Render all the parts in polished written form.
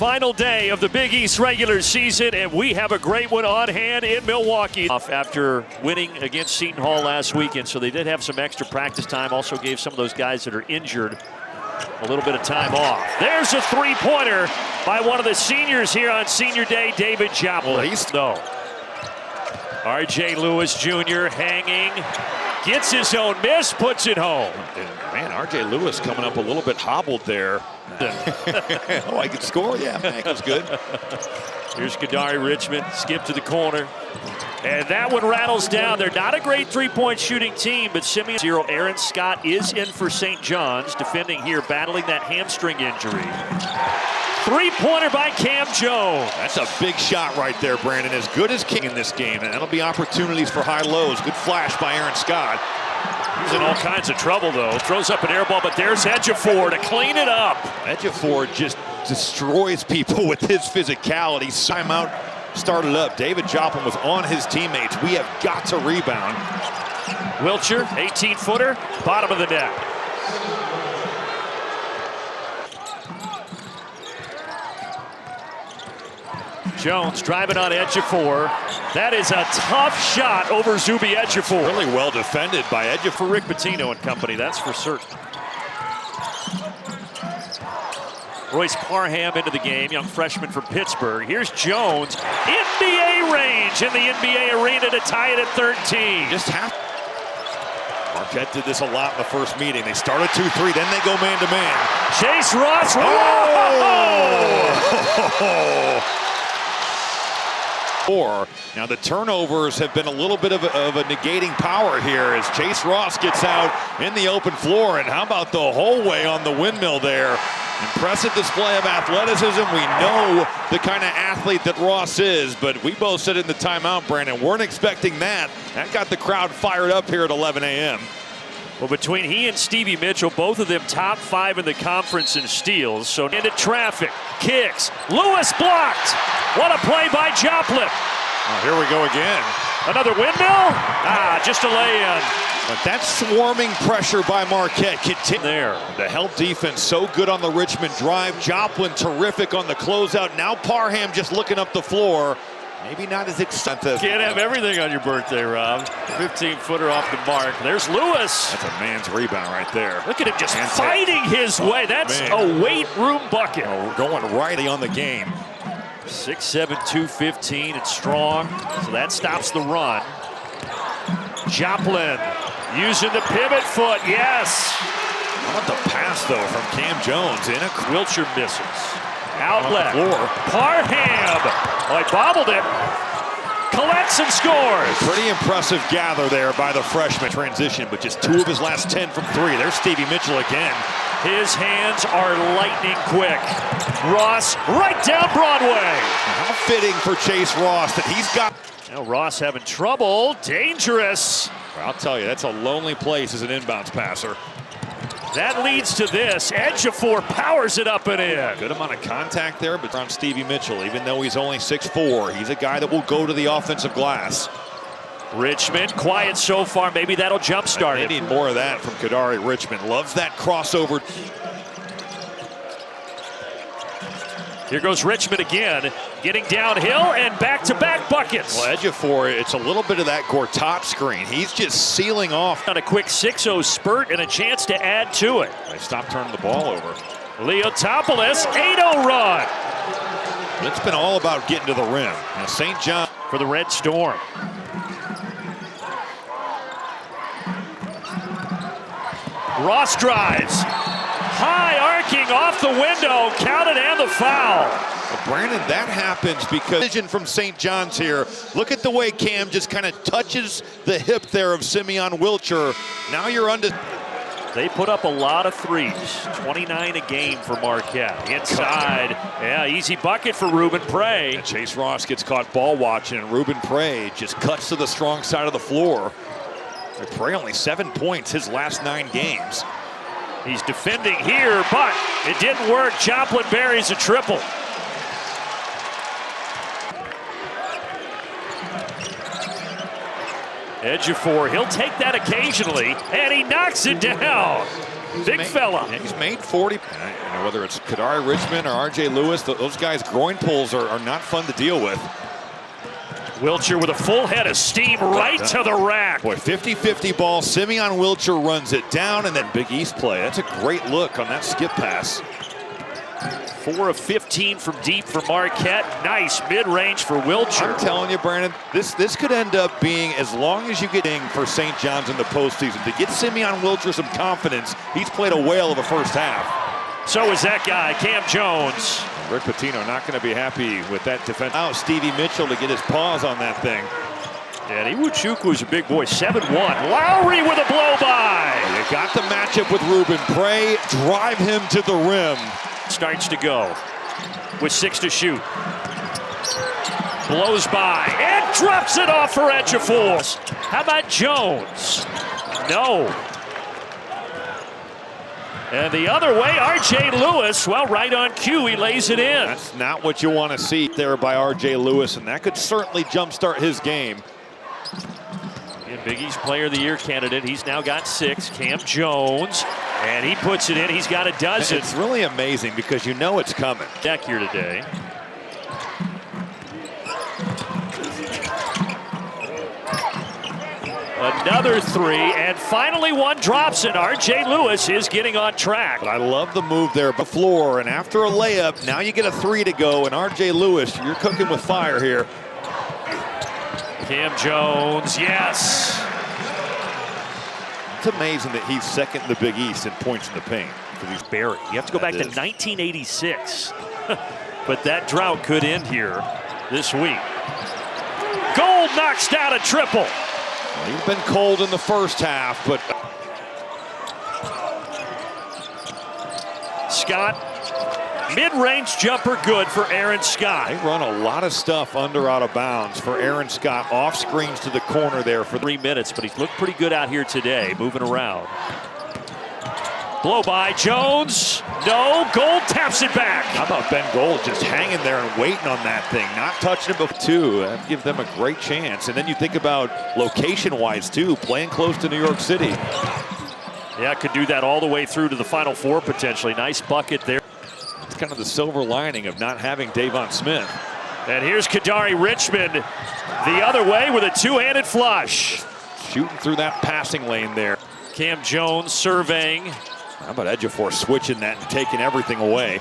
Final day of the Big East regular season, and we have a great one on hand in Milwaukee. After winning against Seton Hall last weekend, so they did have some extra practice time. Also gave some of those guys that are injured a little bit of time off. There's a three-pointer by one of the seniors here on senior day, David Joplin. No. R.J. Lewis Jr. hanging, gets his own miss, puts it home. And man, R.J. Lewis coming up a little bit hobbled there. Oh, I could score? Yeah, that was good. Here's Kadari Richmond, skip to the corner. And that one rattles down. They're not a great three-point shooting team, but Simeon 0. Aaron Scott is in for St. John's, defending here, battling that hamstring injury. Three-pointer by Cam Jones. That's a big shot right there, Brandon. As good as King in this game, and that'll be opportunities for high-lows. Good flash by Aaron Scott. He's in all kinds of trouble, though. Throws up an air ball, but there's Ejiofor to clean it up. Ejiofor just destroys people with his physicality. Timeout started up. David Joplin was on his teammates. We have got to rebound. Wilcher, 18-footer, bottom of the net. Jones driving on Ejiofor. That is a tough shot over Zuby Ejiofor. Really well defended by Ejiofor. For Rick Pitino and company, that's for certain. Royce Parham into the game, young freshman from Pittsburgh. Here's Jones, NBA range in the NBA arena to tie it at 13. Just half. Marquette did this a lot in the first meeting. They started 2-3, then they go man-to-man. Chase Ross. Now the turnovers have been a little bit of a negating power here as Chase Ross gets out in the open floor. And how about the whole way on the windmill there? Impressive display of athleticism. We know the kind of athlete that Ross is, but we both said in the timeout, Brandon, weren't expecting that. That got the crowd fired up here at 11 a.m. Well, between he and Stevie Mitchell, both of them top 5 in the conference in steals. So into traffic, kicks, Lewis blocked. What a play by Joplin. Oh, here we go again. Another windmill? Just a lay-in. But that swarming pressure by Marquette continues. There, the help defense so good on the Richmond drive. Joplin terrific on the closeout. Now Parham just looking up the floor. Maybe not as expensive. Can't have everything on your birthday, Rob. 15-footer off the mark. There's Lewis. That's a man's rebound right there. Look at him just fighting his way. That's a weight room bucket. Oh, we're going right on the game. 6'7", 215. It's strong, so that stops the run. Joplin using the pivot foot. Yes. How about the pass, though, from Cam Jones? Wilcher misses. Outlet. Parham. Oh, he bobbled it. Collects and scores. Pretty impressive gather there by the freshman. Transition, but just 2 of his last 10 from 3. There's Stevie Mitchell again. His hands are lightning quick. Ross right down Broadway. How fitting for Chase Ross that he's got. Now Ross having trouble. Dangerous. Well, I'll tell you, that's a lonely place as an inbounds passer. That leads to this. Ejiofor powers it up and in. Good amount of contact there, but on Stevie Mitchell, even though he's only 6'4", he's a guy that will go to the offensive glass. Richmond, quiet so far. Maybe that'll jumpstart it. They need more of that from Kadari Richmond. Loves that crossover. Here goes Richmond again, getting downhill and back-to-back buckets. Well, Ejiofor, it's a little bit of that Gortat screen. He's just sealing off. On a quick 6-0 spurt and a chance to add to it. They stopped turning the ball over. Leotopoulos, 8-0 run. It's been all about getting to the rim. Now St. John for the Red Storm. Ross drives. High arcing off the window, counted and the foul. Well, Brandon, that happens because vision from St. John's here. Look at the way Cam just kind of touches the hip there of Simeon Wilcher. Now you're under. They put up a lot of threes, 29 a game for Marquette. Inside, yeah, easy bucket for Ruben Prey. And Chase Ross gets caught ball watching, and Ruben Prey just cuts to the strong side of the floor. Prey only 7 points his last 9 games. He's defending here, but it didn't work. Joplin buries a triple. Ejiofor, he'll take that occasionally, and he knocks it down. Big fella. Yeah, he's made 40. Whether it's Kadari Richmond or R.J. Lewis, those guys' groin pulls are not fun to deal with. Wilcher with a full head of steam right to the rack. Boy, 50-50 ball. Simeon Wilcher runs it down, and then Big East play. That's a great look on that skip pass. 4 of 15 from deep for Marquette. Nice mid-range for Wilcher. I'm telling you, Brandon, this could end up being, as long as you get in for St. John's in the postseason, to get Simeon Wilcher some confidence. He's played a whale of a first half. So is that guy, Cam Jones. Rick Pitino not going to be happy with that defense. Now Stevie Mitchell to get his paws on that thing. And Iwuchukwu is a big boy, 7-1. Lowry with a blow-by. You got the matchup with Ruben Pray. Drive him to the rim. Starts to go with 6 to shoot. Blows by and drops it off for Ejiofor. How about Jones? No. And the other way, R.J. Lewis, well, right on cue, he lays it in. That's not what you want to see there by R.J. Lewis, and that could certainly jumpstart his game. And Big East Player of the Year candidate, he's now got 6. Cam Jones, and he puts it in. He's got a dozen. It's really amazing because you know it's coming. Deck here today. Another 3, and finally one drops, and R.J. Lewis is getting on track. But I love the move there, the floor, and after a layup, now you get a 3 to go, and R.J. Lewis, you're cooking with fire here. Cam Jones, yes. It's amazing that he's second in the Big East in points in the paint. He's buried. You have to go back to 1986. But that drought could end here this week. Gold knocks down a triple. Well, he's been cold in the first half, but Scott, mid-range jumper good for Aaron Scott. they run a lot of stuff under out of bounds for Aaron Scott. Off screens to the corner there for 3 minutes, but he's looked pretty good out here today, moving around. Blow by Jones. No, Gold taps it back. How about Ben Gold just hanging there and waiting on that thing, not touching it before two. That gives them a great chance. And then you think about location-wise too, playing close to New York City. Yeah, could do that all the way through to the Final Four potentially. Nice bucket there. It's kind of the silver lining of not having Davon Smith. And here's Kadari Richmond the other way with a two-handed flush. Shooting through that passing lane there. Cam Jones surveying. How about Ejiofor switching that and taking everything away?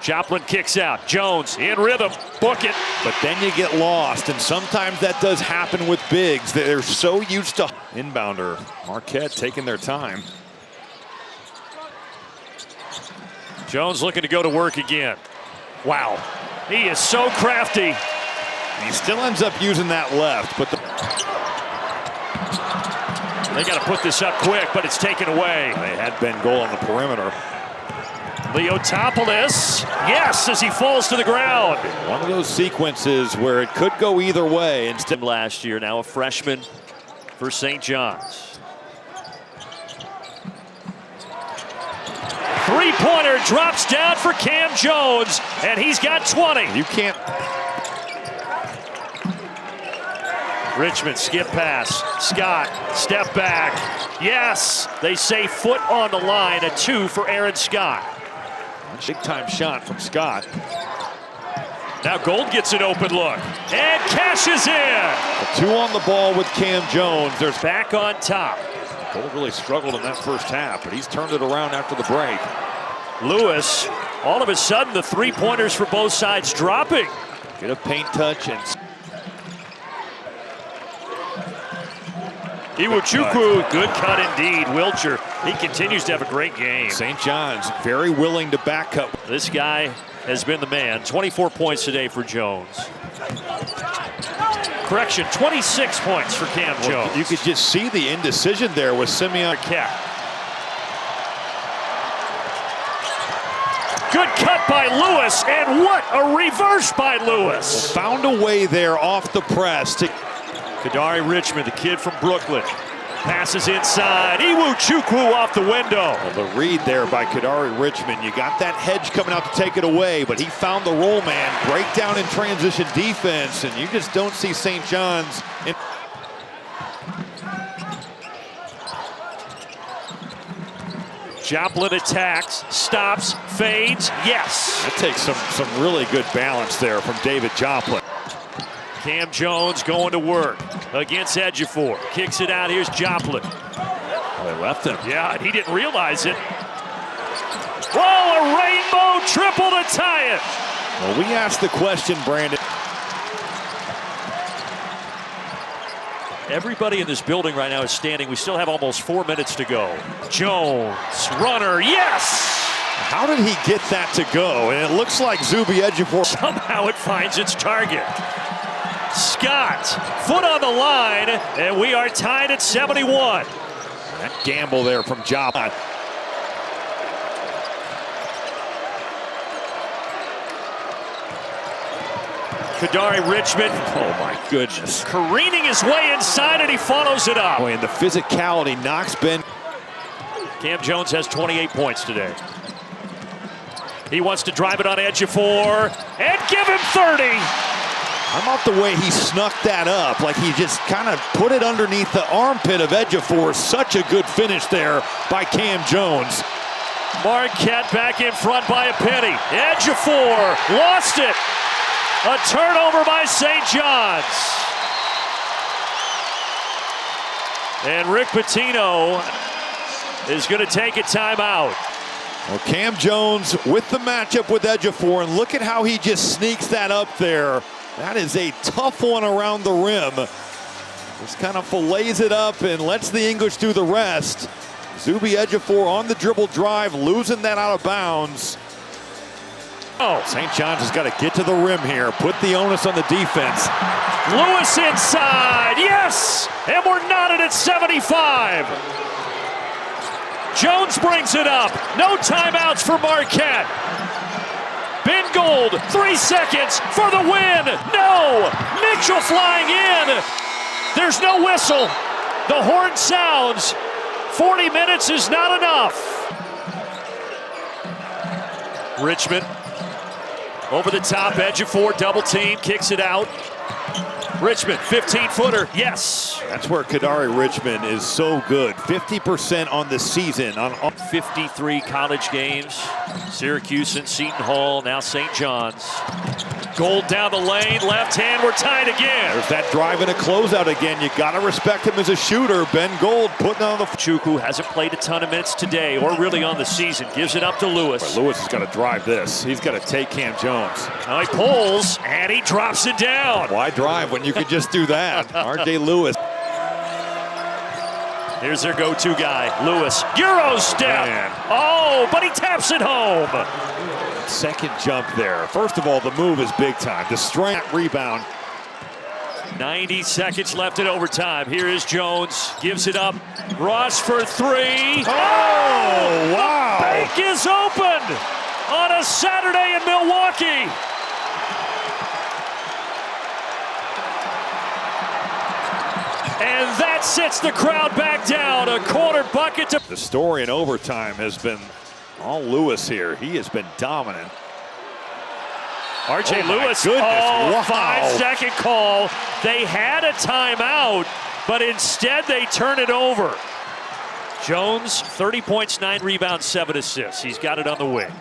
Joplin kicks out. Jones in rhythm. Book it. But then you get lost, and sometimes that does happen with bigs. They're so used to inbounder. Marquette taking their time. Jones looking to go to work again. Wow. He is so crafty. He still ends up using that left, but they got to put this up quick, but it's taken away. They had Ben Gold on the perimeter. Leotopoulos, yes, as he falls to the ground. One of those sequences where it could go either way. Instead, last year, now a freshman for St. John's. Three-pointer drops down for Cam Jones, and he's got 20. You can't. Richmond skip pass. Scott step back. Yes, they say foot on the line. A 2 for Aaron Scott. Big time shot from Scott. Now Gold gets an open look and cashes in. A 2 on the ball with Cam Jones. There's back on top. Gold really struggled in that first half, but he's turned it around after the break. Lewis, all of a sudden the three-pointers for both sides dropping. Get a paint touch and Iwuchukwu, good cut indeed. Wilcher, he continues to have a great game. St. John's very willing to back cut. This guy has been the man. 24 points today for Jones. Correction, 26 points for Cam Jones. You could just see the indecision there with Simeon. Marquette. Good cut by Lewis, and what a reverse by Lewis. Found a way there off the press to Kadari Richmond, the kid from Brooklyn. Passes inside. Iwuchukwu off the window. Well, the read there by Kadari Richmond. You got that hedge coming out to take it away, but he found the roll man. Breakdown in transition defense, and you just don't see St. John's. Joplin attacks, stops, fades, yes. That takes some really good balance there from David Joplin. Cam Jones going to work against Ejiofor. Kicks it out, here's Joplin. They left him. Yeah, and he didn't realize it. Whoa, a rainbow triple to tie it. Well, we asked the question, Brandon. Everybody in this building right now is standing. We still have almost 4 minutes to go. Jones, runner, yes! How did he get that to go? And it looks like Zuby Ejiofor. Somehow it finds its target. Scott, foot on the line, and we are tied at 71. That gamble there from Joplin. Kadari Richmond. Oh my goodness. Careening his way inside, and he follows it up. Boy, and the physicality knocks Ben. Cam Jones has 28 points today. He wants to drive it on Ejiofor and give him 30. How about the way he snuck that up? Like he just kind of put it underneath the armpit of Ejiofor. Such a good finish there by Cam Jones. Marquette back in front by a penny. Ejiofor lost it. A turnover by St. John's. And Rick Pitino is going to take a timeout. Well, Cam Jones with the matchup with Ejiofor, and look at how he just sneaks that up there. That is a tough one around the rim. Just kind of fillets it up and lets the English do the rest. Zuby Ejiofor on the dribble drive, losing that out of bounds. Oh, St. John's has got to get to the rim here, put the onus on the defense. Lewis inside, yes! And we're knotted at 75. Jones brings it up. No timeouts for Marquette. Ben Gold, 3 seconds for the win. No! Mitchell flying in. There's no whistle. The horn sounds. 40 minutes is not enough. Richmond over the top, Ejiofor double team, kicks it out. Richmond, 15-footer, yes. That's where Kadari Richmond is so good. 50% on the season. On 53 college games. Syracuse and Seton Hall, now St. John's. Gold down the lane, left hand, we're tied again. There's that drive and a closeout again. You gotta respect him as a shooter. Ben Gold putting on the... Chukwu hasn't played a ton of minutes today or really on the season. Gives it up to Lewis. But Lewis has got to drive this. He's got to take Cam Jones. Now he pulls and he drops it down. Why drive when you could just do that? R.J. Lewis. Here's their go-to guy, Lewis. Euro step. Man. Oh, but he taps it home. Second jump there. First of all, the move is big time. The strength rebound. 90 seconds left in overtime. Here is Jones. Gives it up. Ross for 3. Oh, wow. The bank is open on a Saturday in Milwaukee. And that sits the crowd back down. A corner bucket to... The story in overtime has been all Lewis here. He has been dominant. R.J. Lewis, goodness. Wow. 5-second call. They had a timeout, but instead they turn it over. Jones, 30 points, 9 rebounds, 7 assists. He's got it on the wing.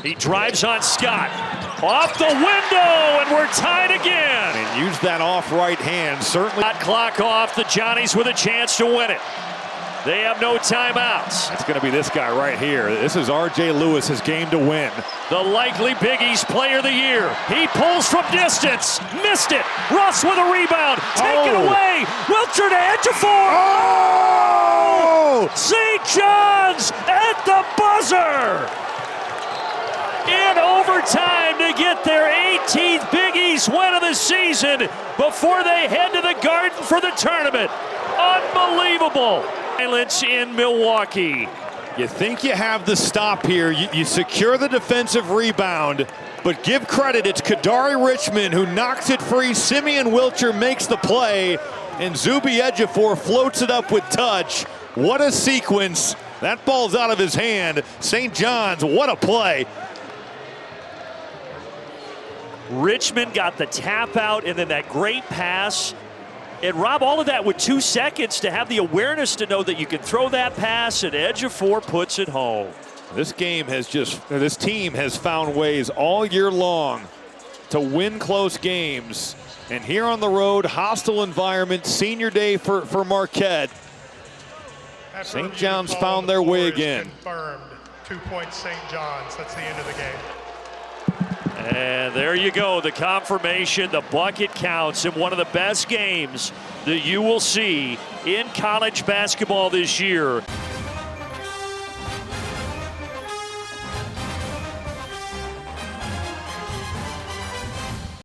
He drives on Scott. Off the window, and we're tied again. And use that off right hand, certainly. Clock off, the Johnnies with a chance to win it. They have no timeouts. It's going to be this guy right here. This is R.J. Lewis, his game to win. The likely Big East Player of the Year. He pulls from distance. Missed it. Russ with a rebound. Taken away. Wilcher to Ejiofor. Oh! St. John's at the buzzer. In overtime to get their 18th Big East win of the season before they head to the Garden for the tournament. Unbelievable. Silence in Milwaukee. You think you have the stop here. You secure the defensive rebound, but give credit, it's Kadari Richmond who knocks it free. Simeon Wilcher makes the play, and Zuby Ejiofor floats it up with touch. What a sequence. That ball's out of his hand. St. John's, what a play. Richmond got the tap out and then that great pass And Rob, all of that with 2 seconds to have the awareness to know that you can throw that pass, and edge of 4 puts it home. This team has found ways all year long to win close games. And here on the road, hostile environment, senior day for Marquette. St. John's found their way again. Confirmed. 2 points St. John's. That's the end of the game. And there you go, the confirmation, the bucket counts in one of the best games that you will see in college basketball this year.